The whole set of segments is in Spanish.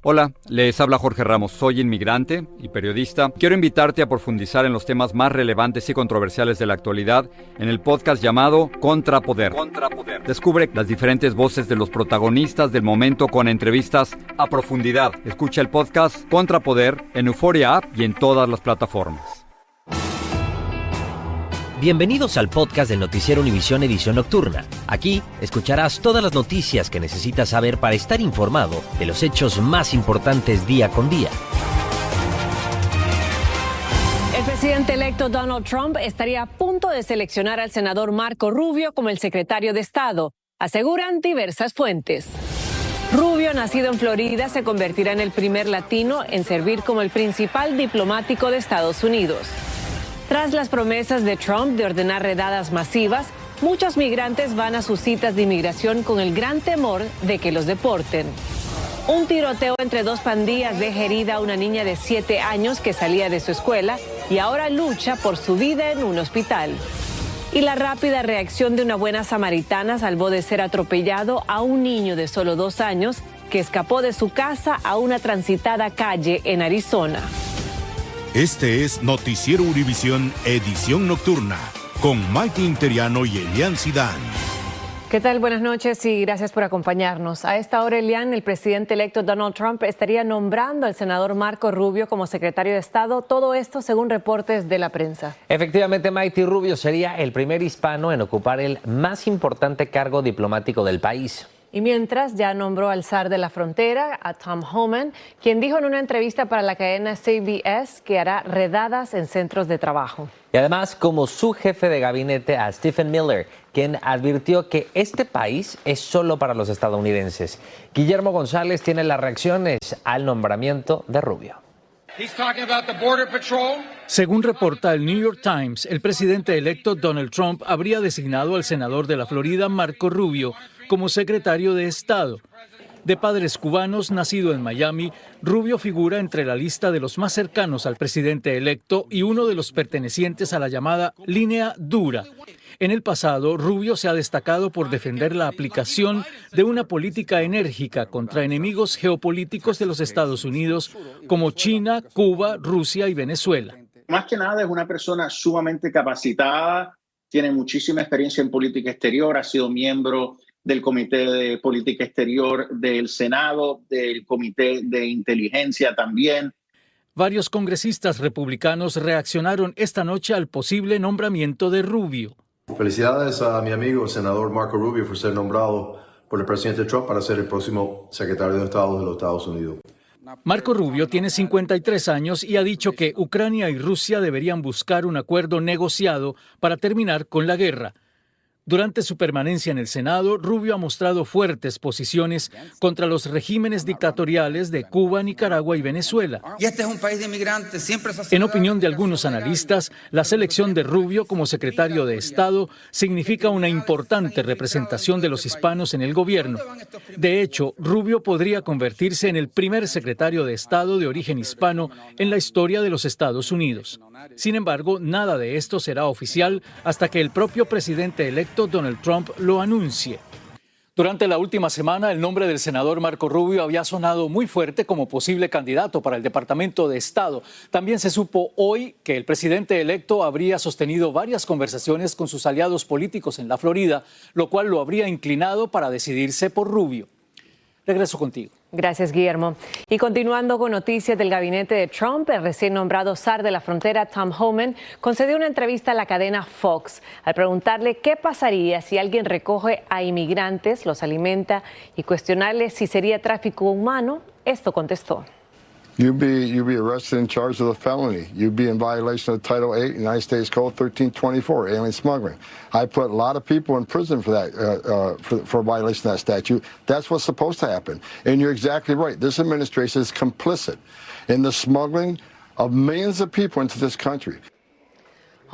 Hola, les habla Jorge Ramos, soy inmigrante y periodista. Quiero invitarte a profundizar en los temas más relevantes y controversiales de la actualidad en el podcast llamado Contrapoder. Descubre las diferentes voces de los protagonistas del momento con entrevistas a profundidad. Escucha el podcast Contrapoder en Euphoria App y en todas las plataformas. Bienvenidos al podcast del Noticiero Univisión Edición Nocturna. Aquí escucharás todas las noticias que necesitas saber para estar informado de los hechos más importantes día con día. El presidente electo Donald Trump estaría a punto de seleccionar al senador Marco Rubio como el secretario de Estado, aseguran diversas fuentes. Rubio, nacido en Florida, se convertirá en el primer latino en servir como el principal diplomático de Estados Unidos. Tras las promesas de Trump de ordenar redadas masivas, muchos migrantes van a sus citas de inmigración con el gran temor de que los deporten. Un tiroteo entre dos pandillas deja herida a una niña de 7 años que salía de su escuela y ahora lucha por su vida en un hospital. Y la rápida reacción de una buena samaritana salvó de ser atropellado a un niño de solo 2 años que escapó de su casa a una transitada calle en Arizona. Este es Noticiero Univisión Edición Nocturna, con Maite Interiano y Elian Sidán. ¿Qué tal? Buenas noches y gracias por acompañarnos. A esta hora, Elian, el presidente electo Donald Trump estaría nombrando al senador Marco Rubio como secretario de Estado. Todo esto según reportes de la prensa. Efectivamente, Maite, Rubio sería el primer hispano en ocupar el más importante cargo diplomático del país. Y mientras, ya nombró al zar de la frontera, a Tom Homan, quien dijo en una entrevista para la cadena CBS que hará redadas en centros de trabajo. Y además, como su jefe de gabinete, a Stephen Miller, quien advirtió que este país es solo para los estadounidenses. Guillermo González tiene las reacciones al nombramiento de Rubio. Según reporta el New York Times, el presidente electo Donald Trump habría designado al senador de la Florida, Marco Rubio, como secretario de Estado. De padres cubanos, nacido en Miami, Rubio figura entre la lista de los más cercanos al presidente electo y uno de los pertenecientes a la llamada línea dura. En el pasado, Rubio se ha destacado por defender la aplicación de una política enérgica contra enemigos geopolíticos de los Estados Unidos como China, Cuba, Rusia y Venezuela. Más que nada es una persona sumamente capacitada, tiene muchísima experiencia en política exterior, ha sido miembro del Comité de Política Exterior del Senado, del Comité de Inteligencia también. Varios congresistas republicanos reaccionaron esta noche al posible nombramiento de Rubio. Felicidades a mi amigo, el senador Marco Rubio, por ser nombrado por el presidente Trump para ser el próximo secretario de Estado de los Estados Unidos. Marco Rubio tiene 53 años y ha dicho que Ucrania y Rusia deberían buscar un acuerdo negociado para terminar con la guerra. Durante su permanencia en el Senado, Rubio ha mostrado fuertes posiciones contra los regímenes dictatoriales de Cuba, Nicaragua y Venezuela. Y este es un país de inmigrantes, siempre En opinión de algunos analistas, la selección de Rubio como secretario de Estado significa una importante representación de los hispanos en el gobierno. De hecho, Rubio podría convertirse en el primer secretario de Estado de origen hispano en la historia de los Estados Unidos. Sin embargo, nada de esto será oficial hasta que el propio presidente electo Donald Trump lo anuncie. Durante la última semana, el nombre del senador Marco Rubio había sonado muy fuerte como posible candidato para el Departamento de Estado. También se supo hoy que el presidente electo habría sostenido varias conversaciones con sus aliados políticos en la Florida, lo cual lo habría inclinado para decidirse por Rubio. Regreso contigo. Gracias, Guillermo. Y continuando con noticias del gabinete de Trump, el recién nombrado zar de la frontera, Tom Homan, concedió una entrevista a la cadena Fox al preguntarle qué pasaría si alguien recoge a inmigrantes, los alimenta y cuestionarle si sería tráfico humano. Esto contestó. You'd be arrested and charged with a felony. You'd be in violation of Title 8, United States Code 1324, alien smuggling. I put a lot of people in prison for that, for violation of that statute. That's what's supposed to happen. And you're exactly right. This administration is complicit in the smuggling of millions of people into this country.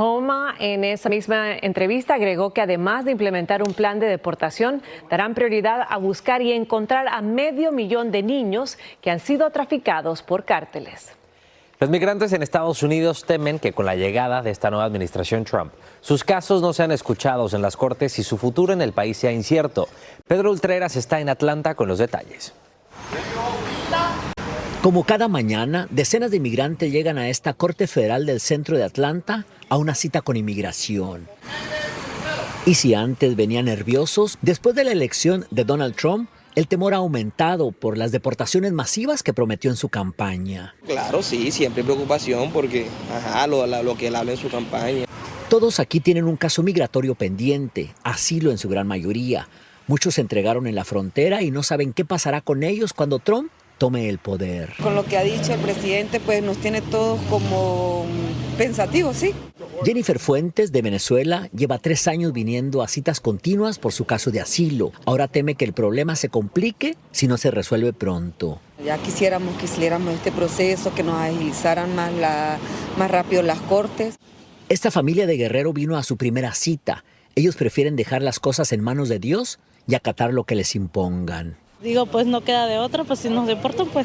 Homa en esa misma entrevista agregó que además de implementar un plan de deportación, darán prioridad a buscar y encontrar a 500,000 de niños que han sido traficados por cárteles. Los migrantes en Estados Unidos temen que con la llegada de esta nueva administración Trump, sus casos no sean escuchados en las cortes y su futuro en el país sea incierto. Pedro Ultreras está en Atlanta con los detalles. Como cada mañana, decenas de inmigrantes llegan a esta Corte Federal del centro de Atlanta a una cita con inmigración. Y si antes venían nerviosos, después de la elección de Donald Trump, el temor ha aumentado por las deportaciones masivas que prometió en su campaña. Claro, sí, siempre hay preocupación porque lo que él habla en su campaña. Todos aquí tienen un caso migratorio pendiente, asilo en su gran mayoría. Muchos se entregaron en la frontera y no saben qué pasará con ellos cuando Trump tome el poder. Con lo que ha dicho el presidente, pues nos tiene todos como pensativos, ¿sí? Jennifer Fuentes, de Venezuela, lleva 3 años viniendo a citas continuas por su caso de asilo. Ahora teme que el problema se complique si no se resuelve pronto. Ya quisiéramos que hiciéramos este proceso, que nos agilizaran más rápido las cortes. Esta familia de Guerrero vino a su primera cita. Ellos prefieren dejar las cosas en manos de Dios y acatar lo que les impongan. Digo, pues no queda de otra, pues si nos deportan, pues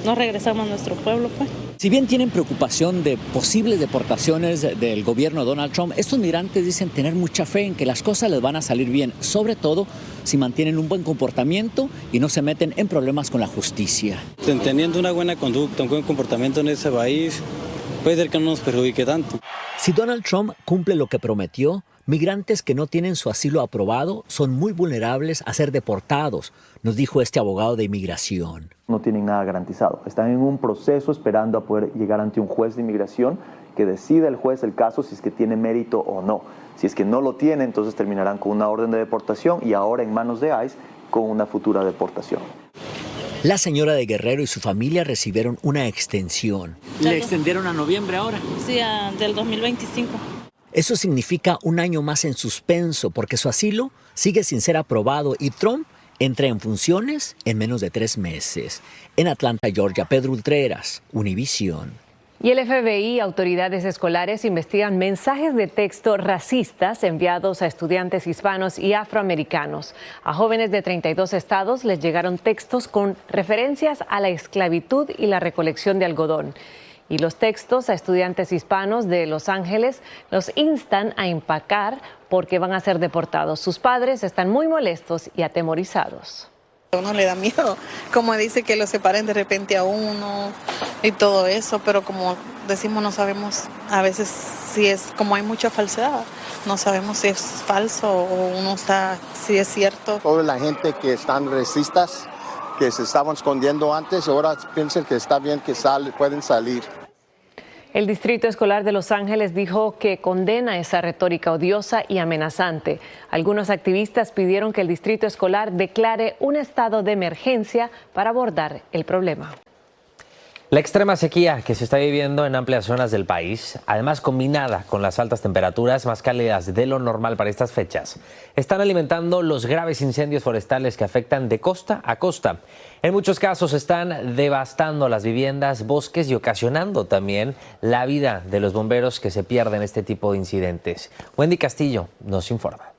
nos regresamos a nuestro pueblo, pues. Si bien tienen preocupación de posibles deportaciones del gobierno de Donald Trump, estos migrantes dicen tener mucha fe en que las cosas les van a salir bien, sobre todo si mantienen un buen comportamiento y no se meten en problemas con la justicia. Teniendo una buena conducta, un buen comportamiento en ese país, puede ser que no nos perjudique tanto. Si Donald Trump cumple lo que prometió, migrantes que no tienen su asilo aprobado son muy vulnerables a ser deportados, nos dijo este abogado de inmigración. No tienen nada garantizado. Están en un proceso esperando a poder llegar ante un juez de inmigración que decida el juez el caso si es que tiene mérito o no. Si es que no lo tiene, entonces terminarán con una orden de deportación y ahora en manos de ICE con una futura deportación. La señora de Guerrero y su familia recibieron una extensión. ¿Le extendieron a noviembre ahora? Sí, del 2025. Eso significa un año más en suspenso porque su asilo sigue sin ser aprobado y Trump entra en funciones en menos de 3 meses. En Atlanta, Georgia, Pedro Ultreras, Univisión. Y el FBI y autoridades escolares investigan mensajes de texto racistas enviados a estudiantes hispanos y afroamericanos. A jóvenes de 32 estados les llegaron textos con referencias a la esclavitud y la recolección de algodón. Y los textos a estudiantes hispanos de Los Ángeles los instan a empacar porque van a ser deportados. Sus padres están muy molestos y atemorizados. A uno le da miedo, como dice que lo separen de repente a uno y todo eso, pero como decimos no sabemos a veces si es, como hay mucha falsedad, no sabemos si es falso o uno está, si es cierto. Toda la gente que están racistas, que se estaban escondiendo antes, ahora piensan que está bien que pueden salir. El Distrito Escolar de Los Ángeles dijo que condena esa retórica odiosa y amenazante. Algunos activistas pidieron que el Distrito Escolar declare un estado de emergencia para abordar el problema. La extrema sequía que se está viviendo en amplias zonas del país, además combinada con las altas temperaturas más cálidas de lo normal para estas fechas, están alimentando los graves incendios forestales que afectan de costa a costa. En muchos casos están devastando las viviendas, bosques y ocasionando también la vida de los bomberos que se pierden en este tipo de incidentes. Wendy Castillo nos informa.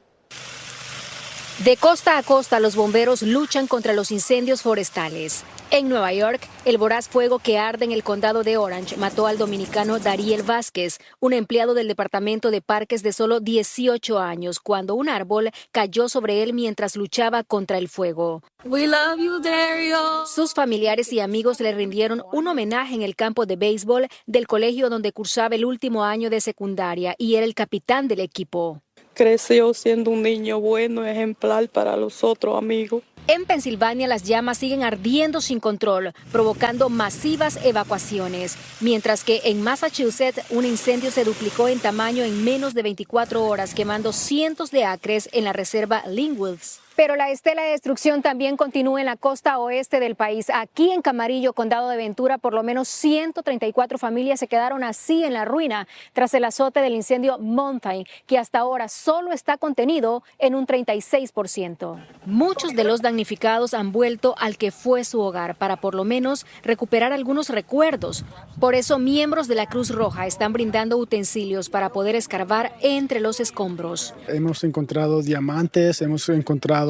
De costa a costa, los bomberos luchan contra los incendios forestales. En Nueva York, el voraz fuego que arde en el condado de Orange mató al dominicano Dariel Vázquez, un empleado del Departamento de Parques de solo 18 años, cuando un árbol cayó sobre él mientras luchaba contra el fuego. We love you, Dario. Sus familiares y amigos le rindieron un homenaje en el campo de béisbol del colegio donde cursaba el último año de secundaria y era el capitán del equipo. Creció siendo un niño bueno, ejemplar para los otros amigos. En Pensilvania, las llamas siguen ardiendo sin control, provocando masivas evacuaciones, mientras que en Massachusetts un incendio se duplicó en tamaño en menos de 24 horas, quemando cientos de acres en la reserva Linwoods. Pero la estela de destrucción también continúa en la costa oeste del país. Aquí en Camarillo, condado de Ventura, por lo menos 134 familias se quedaron así en la ruina tras el azote del incendio Mountain, que hasta ahora solo está contenido en un 36%. Muchos de los damnificados han vuelto al que fue su hogar para por lo menos recuperar algunos recuerdos. Por eso, miembros de la Cruz Roja están brindando utensilios para poder escarbar entre los escombros. Hemos encontrado diamantes, hemos encontrado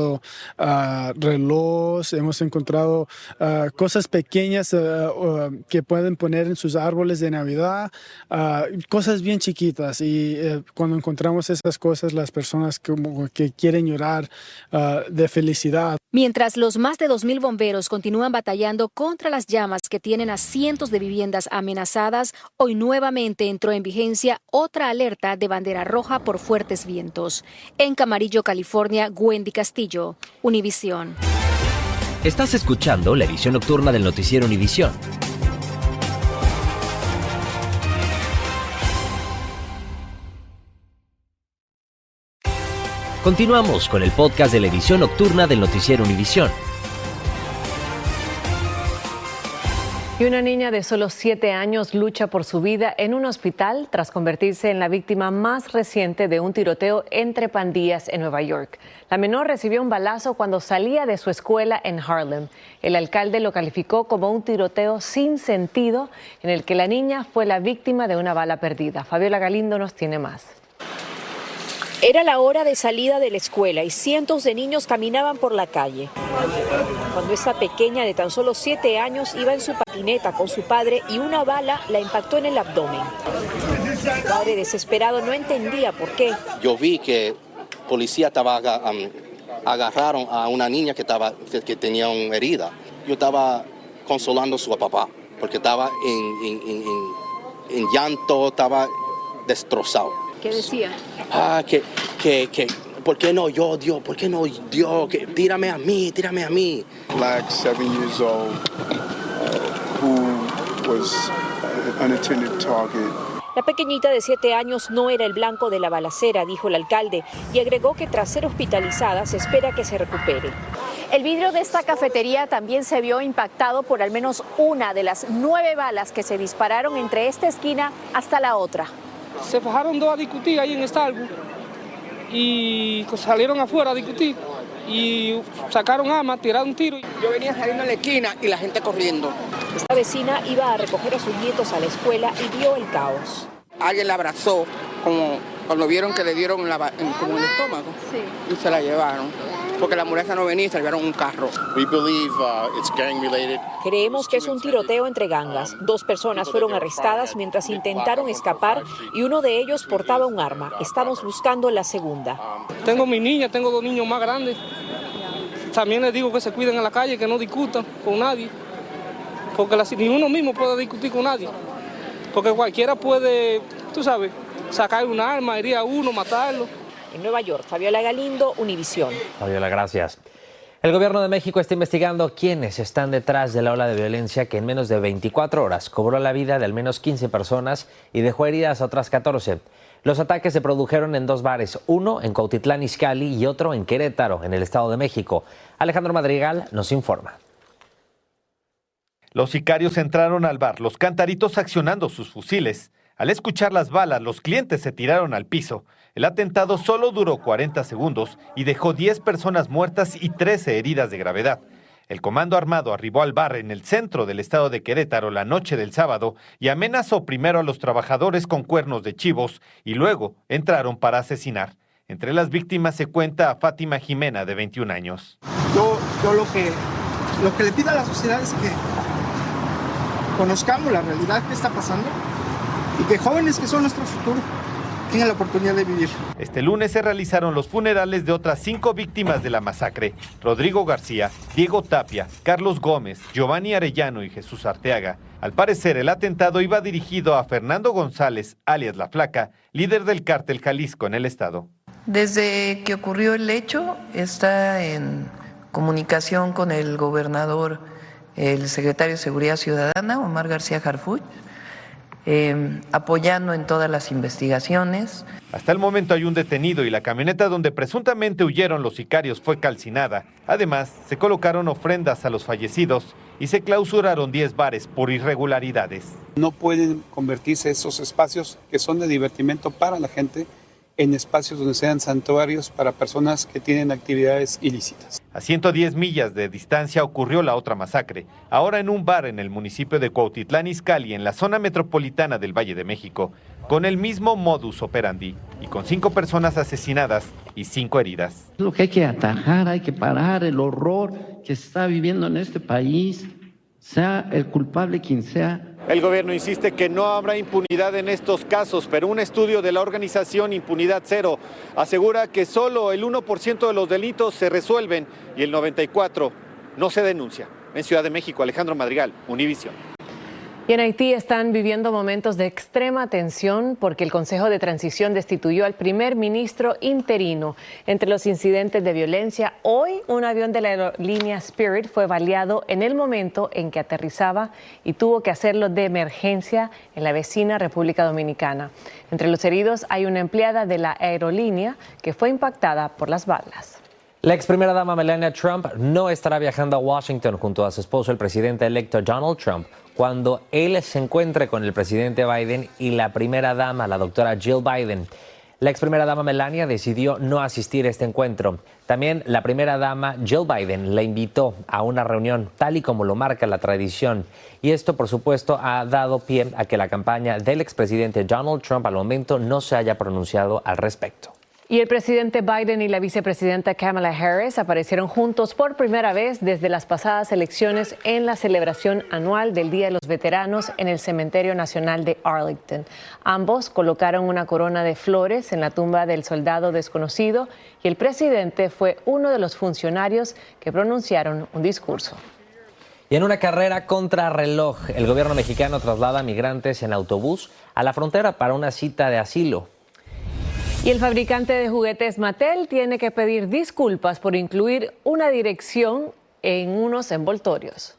relojes, hemos encontrado cosas pequeñas que pueden poner en sus árboles de Navidad, cosas bien chiquitas, y cuando encontramos esas cosas las personas como que quieren llorar de felicidad. Mientras los más de 2,000 bomberos continúan batallando contra las llamas que tienen a cientos de viviendas amenazadas, hoy nuevamente entró en vigencia otra alerta de bandera roja por fuertes vientos. En Camarillo, California, Wendy Castillo, Univisión. Estás escuchando la edición nocturna del noticiero Univisión. Continuamos con el podcast de la edición nocturna del noticiero Univisión. Y una niña de solo 7 años lucha por su vida en un hospital tras convertirse en la víctima más reciente de un tiroteo entre pandillas en Nueva York. La menor recibió un balazo cuando salía de su escuela en Harlem. El alcalde lo calificó como un tiroteo sin sentido en el que la niña fue la víctima de una bala perdida. Fabiola Galindo nos tiene más. Era la hora de salida de la escuela y cientos de niños caminaban por la calle. Cuando esa pequeña de tan solo 7 años iba en su patineta con su padre y una bala la impactó en el abdomen. El padre desesperado no entendía por qué. Yo vi que policía agarraron a una niña que tenía una herida. Yo estaba consolando a su papá porque estaba en llanto, estaba destrozado. ¿Qué decía? ¿Por qué no yo, Dios? ¿Por qué no Dios? Tírame a mí, tírame a mí. Black, 7 years old, who was an unattended target. La pequeñita de 7 años no era el blanco de la balacera, dijo el alcalde, y agregó que tras ser hospitalizada se espera que se recupere. El vidrio de esta cafetería también se vio impactado por al menos una de las 9 balas que se dispararon entre esta esquina hasta la otra. Se fajaron 2 a discutir ahí en Starbucks y salieron afuera a discutir y sacaron armas, tiraron tiros. Yo venía saliendo en la esquina y la gente corriendo. Esta vecina iba a recoger a sus nietos a la escuela y vio el caos. Alguien la abrazó, como cuando vieron que le dieron como en el estómago, y se la llevaron. Porque la ambulancia no venía y salvaron un carro. Creemos que es un tiroteo entre gangas. 2 personas fueron arrestadas mientras intentaron escapar y uno de ellos portaba un arma. Estamos buscando la segunda. Tengo mi niña, tengo 2 niños más grandes. También les digo que se cuiden en la calle, que no discutan con nadie. Porque ni uno mismo puede discutir con nadie. Porque cualquiera puede, tú sabes, sacar un arma, herir a uno, matarlo. En Nueva York, Fabiola Galindo, Univisión. Fabiola, gracias. El gobierno de México está investigando quiénes están detrás de la ola de violencia que en menos de 24 horas cobró la vida de al menos 15 personas y dejó heridas a otras 14. Los ataques se produjeron en 2 bares, uno en Cuautitlán Izcalli y otro en Querétaro, en el Estado de México. Alejandro Madrigal nos informa. Los sicarios entraron al bar, los cantaritos accionando sus fusiles. Al escuchar las balas, los clientes se tiraron al piso. El atentado solo duró 40 segundos y dejó 10 personas muertas y 13 heridas de gravedad. El comando armado arribó al bar en el centro del estado de Querétaro la noche del sábado y amenazó primero a los trabajadores con cuernos de chivos y luego entraron para asesinar. Entre las víctimas se cuenta a Fátima Jimena, de 21 años. Yo lo que le pido a la sociedad es que conozcamos la realidad que está pasando y que jóvenes que son nuestro futuro tengan la oportunidad de vivir. Este lunes se realizaron los funerales de otras 5 víctimas de la masacre: Rodrigo García, Diego Tapia, Carlos Gómez, Giovanni Arellano y Jesús Arteaga. Al parecer, el atentado iba dirigido a Fernando González, alias La Flaca, líder del cártel Jalisco en el estado. Desde que ocurrió el hecho, está en comunicación con el gobernador, el secretario de Seguridad Ciudadana, Omar García Harfuch, apoyando en todas las investigaciones. Hasta el momento hay un detenido y la camioneta donde presuntamente huyeron los sicarios fue calcinada. Además, se colocaron ofrendas a los fallecidos y se clausuraron 10 bares por irregularidades. No pueden convertirse esos espacios que son de divertimento para la gente en espacios donde sean santuarios para personas que tienen actividades ilícitas. A 110 millas de distancia ocurrió la otra masacre, ahora en un bar en el municipio de Cuautitlán Izcalli, en la zona metropolitana del Valle de México, con el mismo modus operandi y con 5 personas asesinadas y 5 heridas. Lo que hay que atajar, hay que parar el horror que se está viviendo en este país, sea el culpable quien sea. El gobierno insiste que no habrá impunidad en estos casos, pero un estudio de la organización Impunidad Cero asegura que solo el 1% de los delitos se resuelven y el 94% no se denuncia. En Ciudad de México, Alejandro Madrigal, Univisión. Y en Haití están viviendo momentos de extrema tensión porque el Consejo de Transición destituyó al primer ministro interino. Entre los incidentes de violencia, hoy un avión de la aerolínea Spirit fue baleado en el momento en que aterrizaba y tuvo que hacerlo de emergencia en la vecina República Dominicana. Entre los heridos hay una empleada de la aerolínea que fue impactada por las balas. La ex primera dama Melania Trump no estará viajando a Washington junto a su esposo, el presidente electo Donald Trump, cuando él se encuentre con el presidente Biden y la primera dama, la doctora Jill Biden. La ex primera dama Melania decidió no asistir a este encuentro. También la primera dama Jill Biden la invitó a una reunión, tal y como lo marca la tradición. Y esto, por supuesto, ha dado pie a que la campaña del expresidente Donald Trump al momento no se haya pronunciado al respecto. Y el presidente Biden y la vicepresidenta Kamala Harris aparecieron juntos por primera vez desde las pasadas elecciones en la celebración anual del Día de los Veteranos en el Cementerio Nacional de Arlington. Ambos colocaron una corona de flores en la tumba del soldado desconocido y el presidente fue uno de los funcionarios que pronunciaron un discurso. Y en una carrera contrarreloj, el gobierno mexicano traslada migrantes en autobús a la frontera para una cita de asilo. Y el fabricante de juguetes Mattel tiene que pedir disculpas por incluir una dirección en unos envoltorios.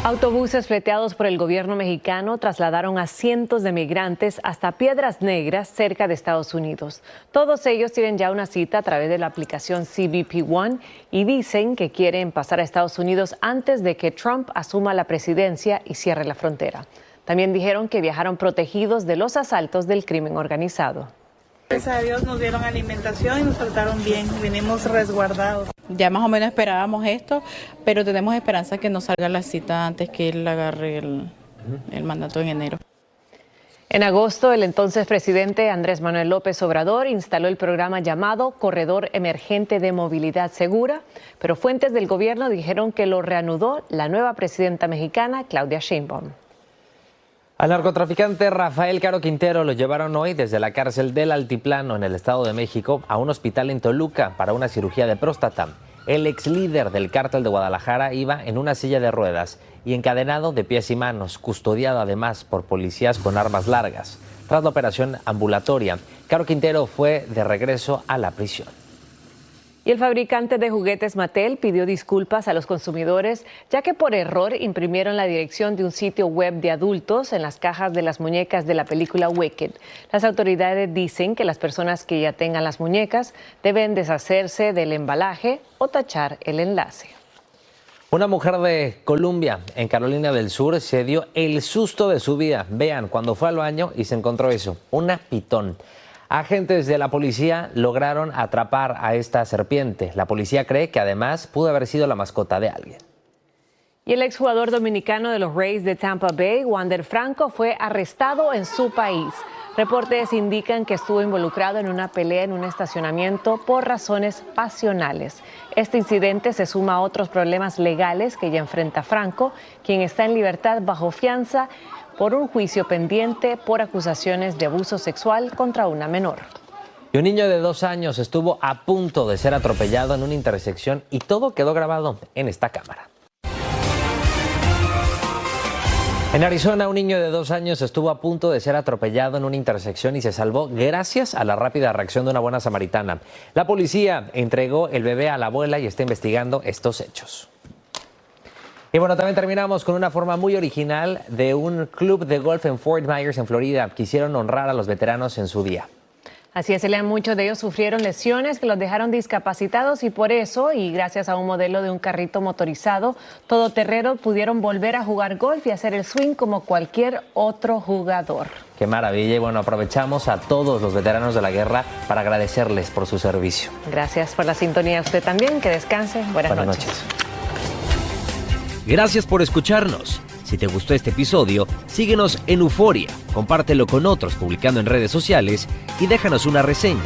Autobuses fleteados por el gobierno mexicano trasladaron a cientos de migrantes hasta Piedras Negras, cerca de Estados Unidos. Todos ellos tienen ya una cita a través de la aplicación CBP One y dicen que quieren pasar a Estados Unidos antes de que Trump asuma la presidencia y cierre la frontera. También dijeron que viajaron protegidos de los asaltos del crimen organizado. Gracias a Dios nos dieron alimentación y nos trataron bien, vinimos resguardados. Ya más o menos esperábamos esto, pero tenemos esperanza que nos salga la cita antes que él agarre el mandato en enero. En agosto, el entonces presidente Andrés Manuel López Obrador instaló el programa llamado Corredor Emergente de Movilidad Segura, pero fuentes del gobierno dijeron que lo reanudó la nueva presidenta mexicana, Claudia Sheinbaum. Al narcotraficante Rafael Caro Quintero lo llevaron hoy desde la cárcel del Altiplano en el Estado de México a un hospital en Toluca para una cirugía de próstata. El ex líder del cártel de Guadalajara iba en una silla de ruedas y encadenado de pies y manos, custodiado además por policías con armas largas. Tras la operación ambulatoria, Caro Quintero fue de regreso a la prisión. Y el fabricante de juguetes Mattel pidió disculpas a los consumidores, ya que por error imprimieron la dirección de un sitio web de adultos en las cajas de las muñecas de la película Wicked. Las autoridades dicen que las personas que ya tengan las muñecas deben deshacerse del embalaje o tachar el enlace. Una mujer de Columbia, en Carolina del Sur, se dio el susto de su vida. Vean, cuando fue al baño y se encontró eso, una pitón. Agentes de la policía lograron atrapar a esta serpiente. La policía cree que además pudo haber sido la mascota de alguien. Y el exjugador dominicano de los Rays de Tampa Bay, Wander Franco, fue arrestado en su país. Reportes indican que estuvo involucrado en una pelea en un estacionamiento por razones pasionales. Este incidente se suma a otros problemas legales que ya enfrenta Franco, quien está en libertad bajo fianza por un juicio pendiente por acusaciones de abuso sexual contra una menor. Y un niño de 2 años estuvo a punto de ser atropellado en una intersección y todo quedó grabado en esta cámara. En Arizona, un niño de 2 años estuvo a punto de ser atropellado en una intersección y se salvó gracias a la rápida reacción de una buena samaritana. La policía entregó el bebé a la abuela y está investigando estos hechos. Y bueno, también terminamos con una forma muy original de un club de golf en Fort Myers, en Florida. Quisieron honrar a los veteranos en su día. Así es, Elian, muchos de ellos sufrieron lesiones que los dejaron discapacitados y por eso, y gracias a un modelo de un carrito motorizado todoterreno, pudieron volver a jugar golf y hacer el swing como cualquier otro jugador. Qué maravilla. Y bueno, aprovechamos a todos los veteranos de la guerra para agradecerles por su servicio. Gracias por la sintonía. Usted también, que descanse. Buenas noches. Gracias por escucharnos. Si te gustó este episodio, síguenos en Euforia, compártelo con otros publicando en redes sociales y déjanos una reseña.